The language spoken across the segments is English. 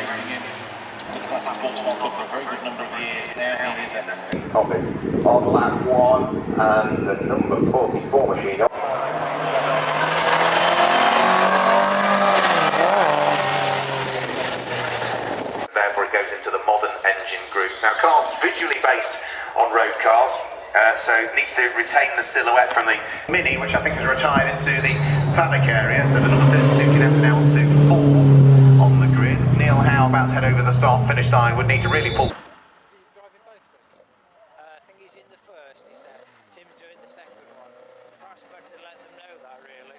racing in the Classic Sports Club for a very good number of years now. He is a Copy. On lap 1 and the number 44 machine. Therefore it goes into the modern engine groups. Now cars visually based on road cars, so it needs to retain the silhouette from the Mini, which I think is retired into the paddock area. So the number 32 can now to 4 on the grid. Neil Howe about to head over the start finish line, would need to really pull. I think he's in the first, he said. Tim's doing the second one. Perhaps better let them know that, really.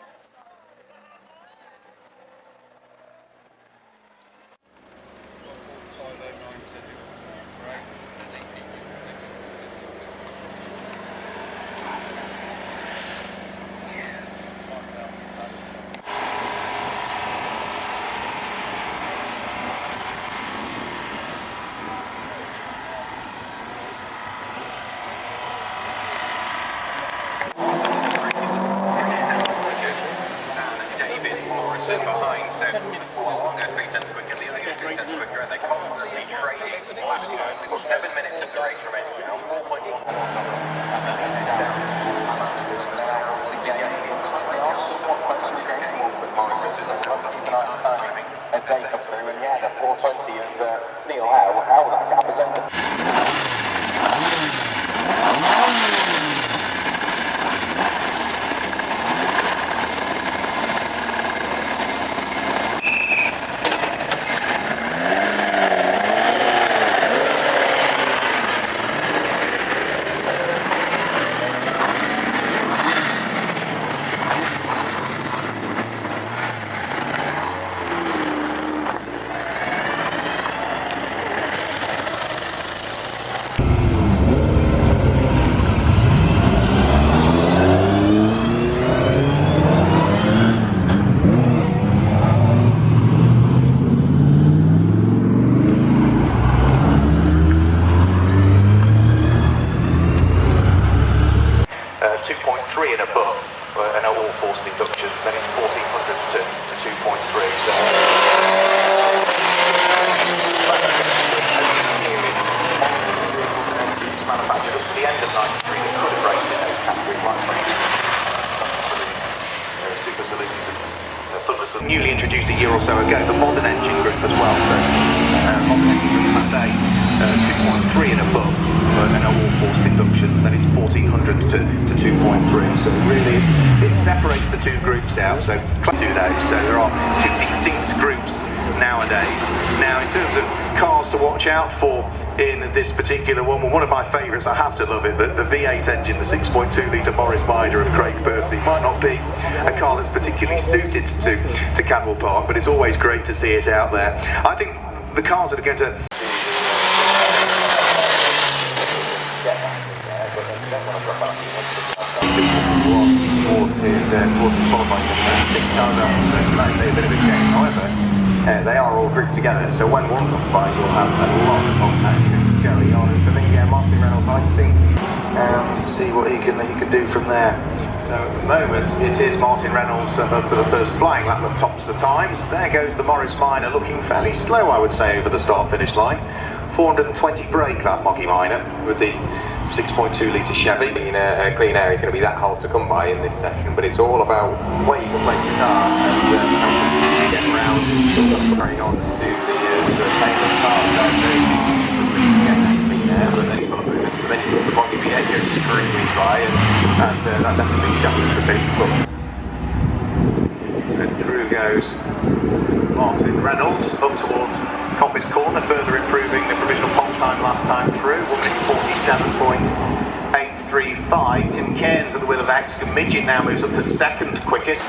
Behind, so Qual goes 3 tenths quicker, the other goes 3 tenths quicker, and they constantly trading. 7 minutes of the race remaining now, 4.1. As they come through, and yeah, the 420 of Neil Howe, how that gap has opened. And above, an all forced induction, then it's 1400 to 2.3. So engines manufactured up to the end of '93 that could have raced in those categories like Super Saloons and Thunder Saloons. Newly introduced a year or so ago, the modern engine group as well. So modern engine group Class A, 2.3 and above. An all-forced induction, then it's 1400 to 2.3. So really, it separates the two groups out. So two days. So there are two distinct groups nowadays. Now, in terms of cars to watch out for in this particular one, well, one of my favourites, I have to love it, the V8 engine, the 6.2 litre Morris Minor of Craig Percy. Might not be a car that's particularly suited to Cadwell Park, but it's always great to see it out there. I think the cars that are going to However, they are all grouped together, so when one comes by, you'll have a lot of action going on. And for me, Martin Reynolds, I think, to see what he can do from there. So at the moment, it is Martin Reynolds up to the first flying lap that tops the times. There goes the Morris Minor, looking fairly slow, I would say, over the start-finish line. 420 brake, that Moggy Minor, with the 6.2 litre Chevy. Clean air is going to be that hard to come by in this session, but it's all about where you can place your car and how you get around carrying on to the famous car. Clean air, but then you've got the Moggy V8 going extremely dry, and that definitely shuttles the big club. So through goes Martin Reynolds up towards Coppice Corner, further improving the provisional pole time last time through, 1:47.835. Tim Cairns at the wheel of Exco Midget now moves up to second quickest.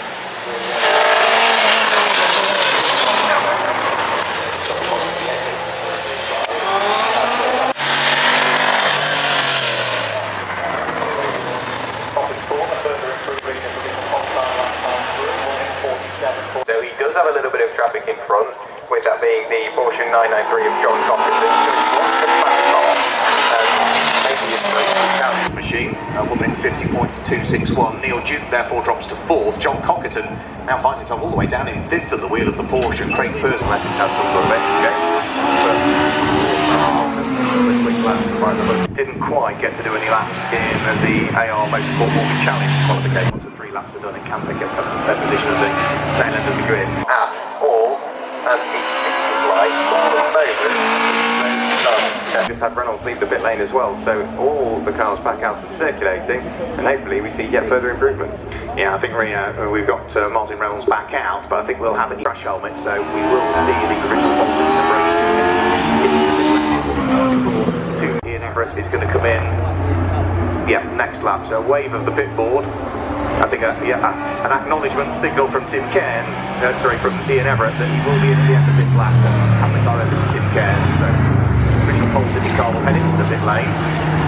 So he does have a little bit of traffic in front, with that being the Porsche 993 of John Cockerson. So he wants to pass off, maybe it's machine, a woman in 50.261. Neil Duke therefore drops to 4th. John Cockerton now finds himself all the way down in 5th at the wheel of the Porsche. Craig Pearson didn't quite get to do any laps in the AR Motorsport Mortgage Challenge qualification. Once the 3 laps are done, it can take up their position at the tail end of the grid. At all, and it's like all the just had Reynolds leave the pit lane as well, so all the cars back out and circulating, and hopefully we see yet further improvements. Yeah, I think we've got Martin Reynolds back out, but I think we'll have a crash helmet, so we will see the original Bolton in the Ian Everett is going to come in. Yeah, next lap. So a wave of the pit board. I think an acknowledgement signal from Tim Cairns, from Ian Everett, that he will be in at the end of this lap. Have the car over to Tim Cairns. So original pole sitting car will head into the pit lane.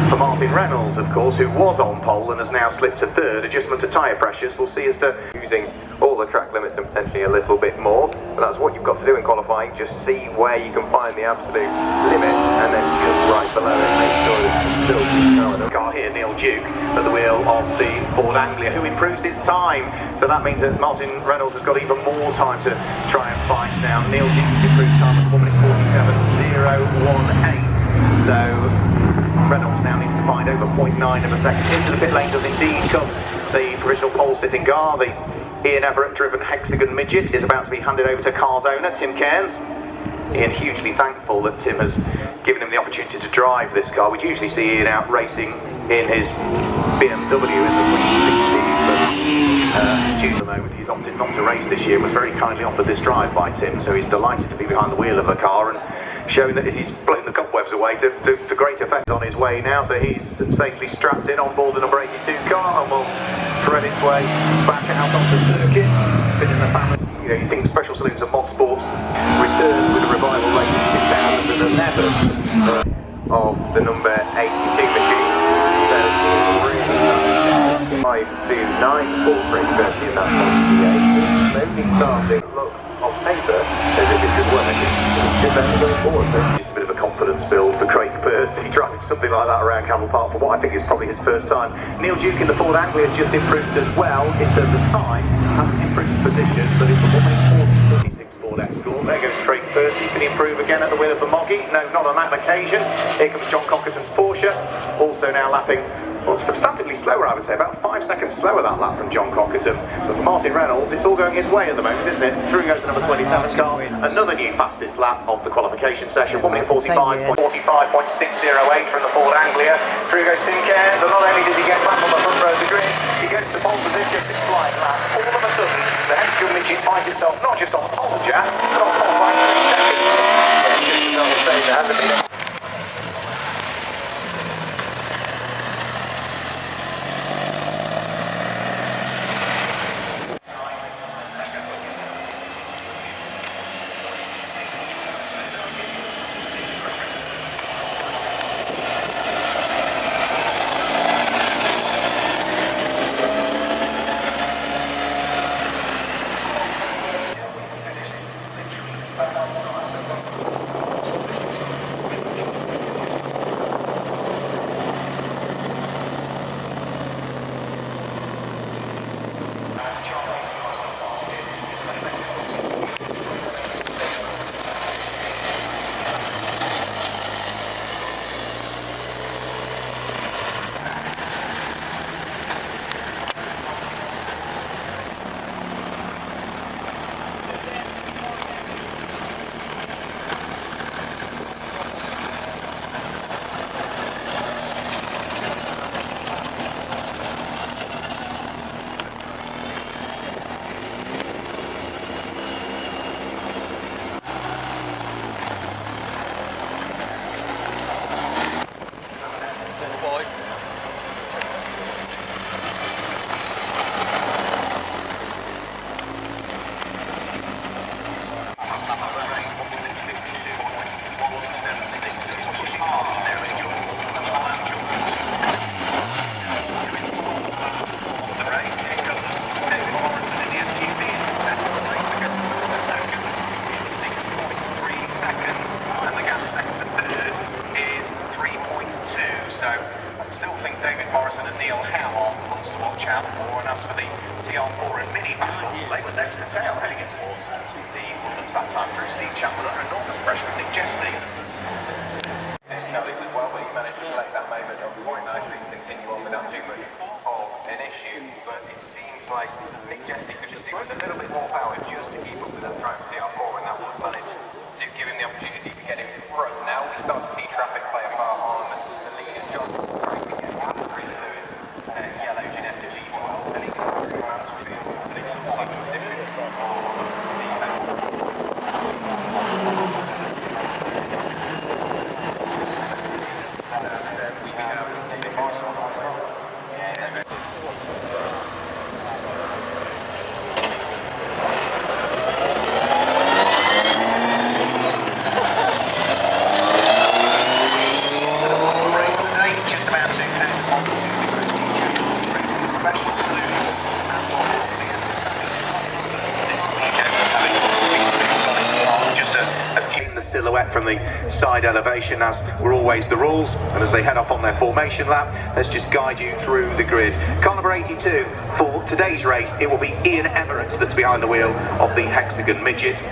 For Martin Reynolds, of course, who was on pole and has now slipped to 3rd. Adjustment to tyre pressures. We'll see as to using all the track limits and potentially a little bit more, but that's what you've got to do in qualifying. Just see where you can find the absolute limit and then just right below it, make sure that it's still the car here, Neil Duke, at the wheel of the Ford Anglia, who improves his time. So that means that Martin Reynolds has got even more time to try and find now. Neil Duke's improved time was 1 minute 47.018. So Reynolds now needs to find over 0.9 of a second. Into the pit lane does indeed come the provisional pole sitting car. The Ian Everett driven Hexagon Midget is about to be handed over to car's owner, Tim Cairns. Ian hugely thankful that Tim has given him the opportunity to drive this car. We'd usually see Ian out racing in his BMW in the swinging 60s, but due to the moment he's opted not to race this year, was very kindly offered this drive by Tim, so he's delighted to be behind the wheel of the car and showing that he's blown the cobwebs away to great effect on his way now. So he's safely strapped in on board the number 82 car and will thread its way back out onto the circuit. Been in the family. You think Special Saloons and Modsports returned with a revival race in 2011 of the number 82 machine. So really 529 for Craig Pearson in that 48. Slowly starting to look on paper as if it could work. It's only going forward. Just a bit of a confidence build for Craig Pearson. He drives something like that around Cadwell Park for what I think is probably his first time. Neil Duke in the Ford Anglia has just improved as well in terms of time. Hasn't improved position, but it's a 1 minute 40.36 Ford Escort. There goes Craig Pearson. Can he improve again at the wheel of the Moggy? No, not on that occasion. Here comes John Cockerton's Porsche. Also now lapping, well, substantively slower, I would say. About 5 seconds slower that lap from John Cockerton. But for Martin Reynolds, it's all going his way at the moment, isn't it? Through goes the number 27 car. Another new fastest lap of the qualification session. 1 minute 45.608 from the Ford Anglia. Through goes Tim Cairns, and not only does he get back on the front row of the grid, he gets to pole position in flying lap. All of a sudden, the Hexagon Midget finds itself not just on pole, Jack, but on pole by 3 seconds. Yeah, just as I was saying, there hasn't been as for the TR4 and Mini battle, they were nose to tail heading in towards the Woodlands that time through Steve Chapman under enormous pressure from Nick Jesty. This as well, but he managed to select that moment quite nicely and continue on without too much of an issue. But it seems like Nick Jesty could just do with a little bit more power just to keep up with that Triumph TR4, and that would manage to give him the opportunity to get in front. Now we start to see traffic play a part on the leaders. John trying to get out of Lewis yellow Ginetta G1, and he can go around the field. And it looks like a different for Special Saloons and Modsports again. Just in the silhouette from the side elevation, as were always the rules, and as they head off on their formation lap, let's just guide you through the grid. Car number 82 for today's race, it will be Ian Everett that's behind the wheel of the Hexagon Midget.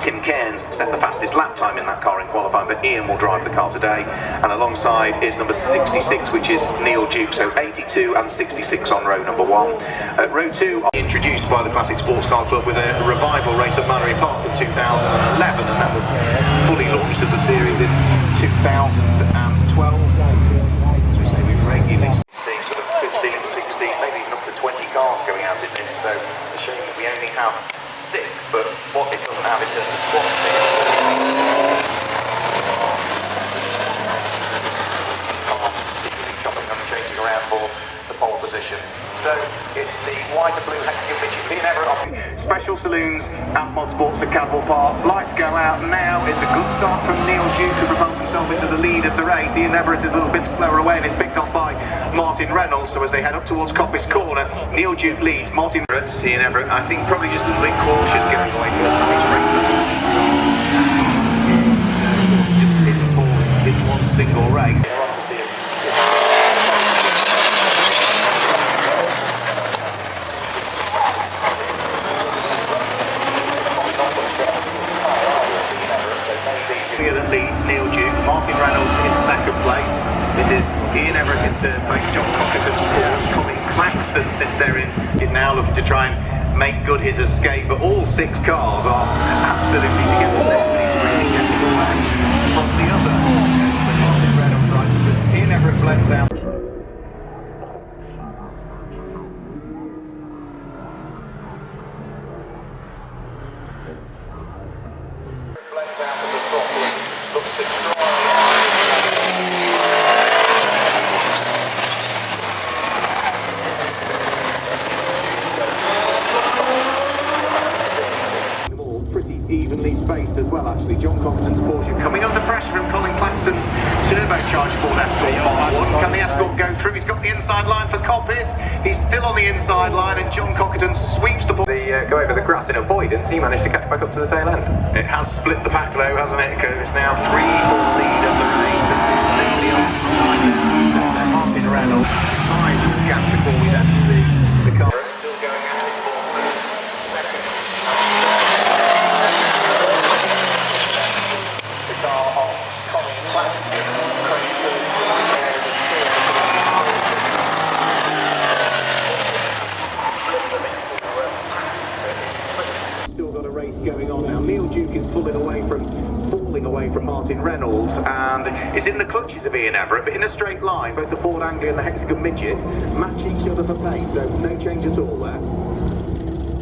Tim Cairns set the fastest lap time in that car in qualifying, but Ian will drive the car today, and alongside is number 66, which is Neil Duke. So 82 and 66 on row number 1. Row 2 introduced by the Classic Sports Car Club with a revival race at Mallory Park in 2011, and that was fully launched as a series in 2012. As we say, we regularly see sort of 15, 16, maybe even up to 20 cars going out in this, so a shame that we only have 6, but what it doesn't have in terms of quantity, chopping and changing around for the pole position. So it's the white and blue Hexagon Midget, Ian Everett off. Special Saloons at Modsports at Cadwell Park. Lights go out now. It's a good start from Neil Duke, who propels himself into the lead of the race. Ian Everett is a little bit slower away and is picked up by Martin Reynolds. So as they head up towards Coppice Corner, Neil Duke leads. Martin Everett, Ian Everett, I think probably just a little bit cautious getting away from his race. Just in for this one single race. That leads Neil Duke, Martin Reynolds in second place. It is Ian Everett in third place, John Cockington, Colin Claxton sits there in now looking to try and make good his escape, but all 6 cars are absolutely together there, but he's really getting away from the other. So Martin Reynolds, right, so Ian Everett blends out. Blends out of the throttle and looks to try. All pretty evenly spaced as well, actually. John Coxon's Porsche coming under pressure from Colin Claxton's turbocharged Ford Escort Mark 1. Can the Escort go through? He's got the inside line for Coppice. He's still on the inside line, and John Cockington sweeps the ball. Go over the grass in avoidance, he managed to catch back up to the tail end. It has split the pack though, hasn't it? It's now 3 for the lead of the race, and maybe on Martin Reynolds. Size of the gap before we then see the car. It's still going at it for second. The car of Colin Claxton. Still got a race going on now. Neil Duke is falling away from Martin Reynolds, and is in the clutches of Ian Everett, but in a straight line. Both the Ford Anglia and the Hexagon Midget match each other for pace, so no change at all there.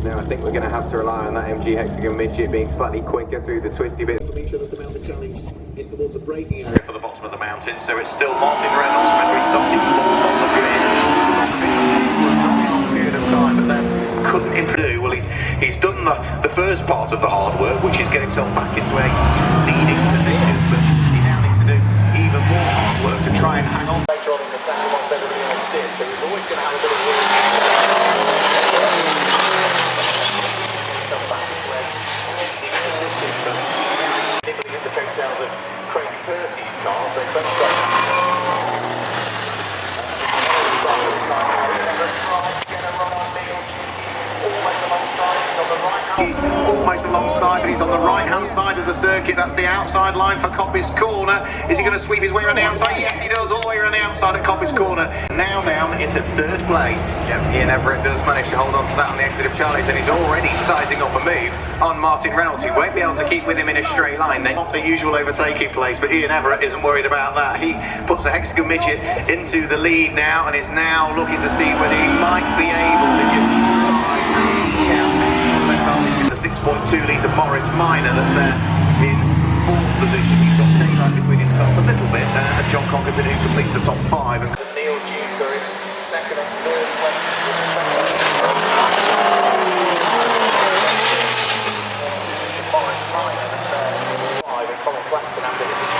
Now I think we're going to have to rely on that MG Hexagon Midget being slightly quicker through the twisty bits. Each other to mount a challenge in towards the braking area for the bottom of the mountain, so it's still Martin Reynolds when we started fourth on the grid. Period of time, but then couldn't improve. Well, he's done the first part of the hard work, which is get himself back into a leading position, but he now needs to do even more hard work to try and hang on later on in the session once everybody else did, so he's always going to have a bit of work. Come back into a leading position, but nibbling at the coattails of Craig Percy's cars, they've both got try to get a run He's almost alongside, but he's on the right-hand side of the circuit. That's the outside line for Coppice Corner. Is he going to sweep his way around the outside? Yes, he does, all the way around the outside at Coppice Corner. Now down into third place. Yep, Ian Everett does manage to hold on to that on the exit of Charlie's, and he's already sizing up a move on Martin Reynolds, who won't be able to keep with him in a straight line. Not the usual overtaking place, but Ian Everett isn't worried about that. He puts the Hexagon Midget into the lead now, and is now looking to see whether he might be able to just the 6.2 litre Morris Minor that's there in fourth position. He's got daylight between himself a little bit, and John Conkerton, who completes the top five. And Neil Duke are in second and third place. Morris Minor that's there five, and Colin Claxton after his issue.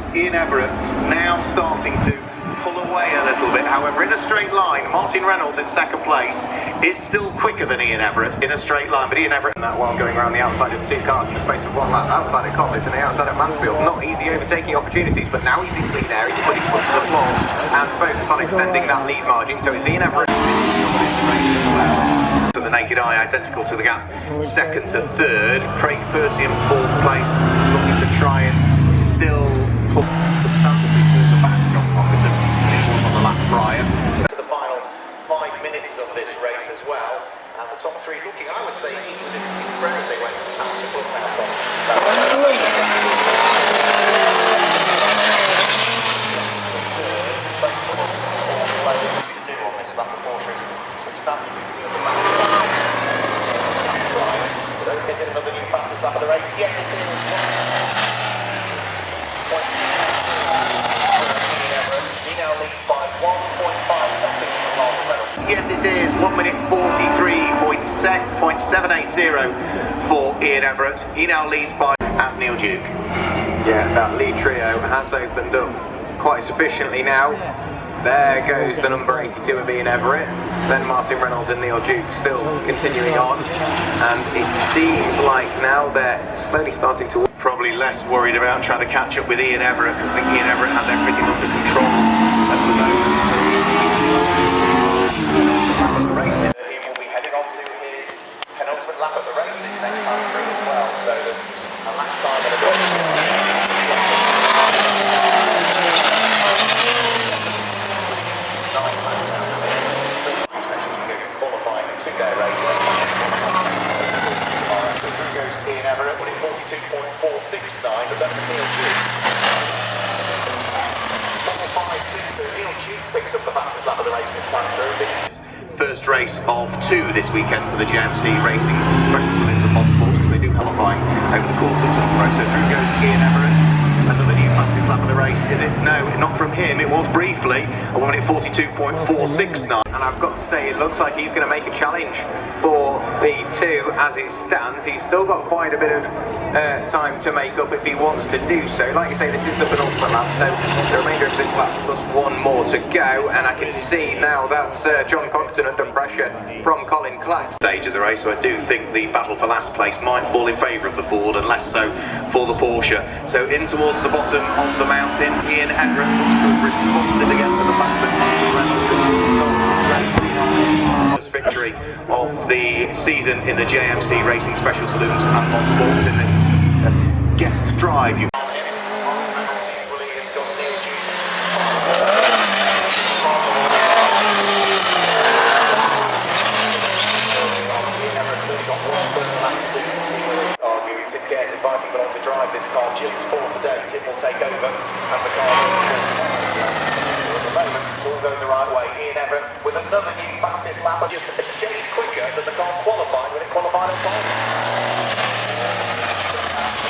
Ian Everett now starting to pull away a little bit, however, in a straight line. Martin Reynolds in second place is still quicker than Ian Everett in a straight line, but Ian Everett that while going around the outside of two cars in the space of one lap, outside of Coppice and the outside of Mansfield. Not easy overtaking opportunities, but now he's in clean air. He can put his foot to the floor and focus on extending that lead margin. So it's Ian Everett. To the naked eye, identical to the gap second to third. Craig Percy in fourth place, looking to try and still pull substantively further back from Conkerton than he was on the lap prior. To the final 5 minutes of this race as well, and the top three looking, I would say, equidistantly spread as they went to pass the clubhouse on. To do on this lap, the Porsche is substantively further back. Is it another new fastest lap of the race? Yes, it is. He now leads by 1.5 seconds from Martin Reynolds. Yes, it is. 1 minute 43.780 for Ian Everett. He now leads by Neil Duke. Yeah, that lead trio has opened up quite sufficiently now. There goes the number 82 of Ian Everett. Then Martin Reynolds and Neil Duke still continuing on. And it seems like now they're slowly starting to... Probably less worried about trying to catch up with Ian Everett, because I think Ian Everett has everything under control at the moment. The race, he will be heading on to his penultimate lap of the race this next time through as well. So there's a lap time and a bit. Sessions we go qualifying a 2-day race. So through goes Ian Everett, winning 42.469, but that's Neil Duke. 4.56, Neil Duke picks up the fastest lap of the race this time through. First race of 2 this weekend for the GMC Racing Special Saloons and Modsports, because they do qualifying over the course of tomorrow. So through goes Ian Everett. Another new fastest lap of the race, is it? No, not from him. It was briefly a 1 minute 42.469. And I've got to say, it looks like he's going to make a challenge for P2 as it stands. He's still got quite a bit of time to make up if he wants to do so. Like you say, this is the penultimate lap, so the remainder of this lap plus 1 more to go. And I can see now that's John Conkerton under pressure from Colin Clax. Stage of the race, so I do think the battle for last place might fall in favour of the Ford and less so for the Porsche. So in towards the bottom of the mountain, Ian Everett looks to have responded again to the fact that Martin Reynolds started to first victory of the season in the JMC Racing Special Saloons and Modsports in this guest drive. Advising Qual to drive this car just for today. Tim will take over and the car at the moment all going the right way. Ian Everett with another new fastest lap, just a shade quicker than the car qualified when it qualified on time.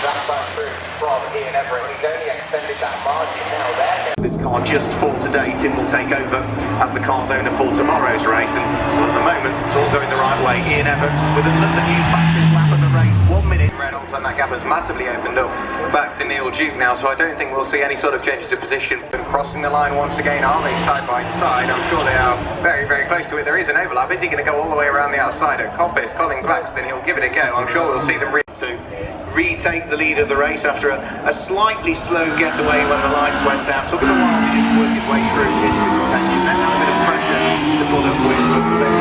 That's back through from Ian Everett. He's only extended that margin now there. This car just for today. Tim will take over as the car's owner for tomorrow's race, and at the moment it's all going the right way. Ian Everett with another new fastest lap of the race. 1 minute. Reynolds, and that gap has massively opened up back to Neil Duke now, so I don't think we'll see any sort of changes of position. And crossing the line once again, are they side by side? I'm sure they are very, very close to it. There is an overlap. Is he going to go all the way around the outside at Coppice? Colin Claxton, he'll give it a go. I'm sure we'll see them to retake the lead of the race after a slightly slow getaway when the lights went out. Took him a while to just work his way through into contention. Then had a bit of pressure to put up with, but then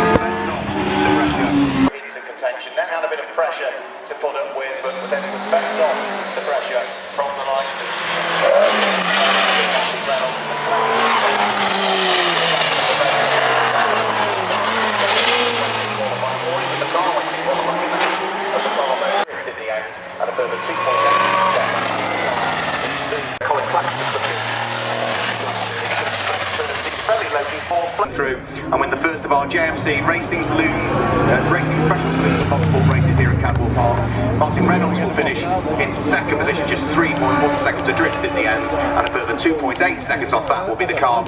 the pressure into contention. Then had a bit of pressure to put up with, but was able to fend off the pressure from the lights. And a further 2.8 Colin Claxton very lowly through, and when the first of our JMC Racing Saloon, Racing Special Saloons and Modsports races here at Cadwell Park, Martin Reynolds will finish in second position, just 3.1 seconds adrift in the end, and a further 2.8 seconds off that will be the car.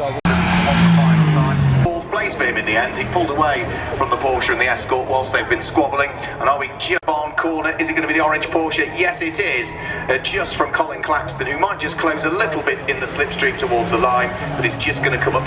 Place for him in the end. He pulled away from the Porsche and the Escort whilst they've been squabbling. And are we just on corner? Is it going to be the orange Porsche? Yes, it is. Just from Colin Claxton, who might just close a little bit in the slipstream towards the line, but is just going to come up.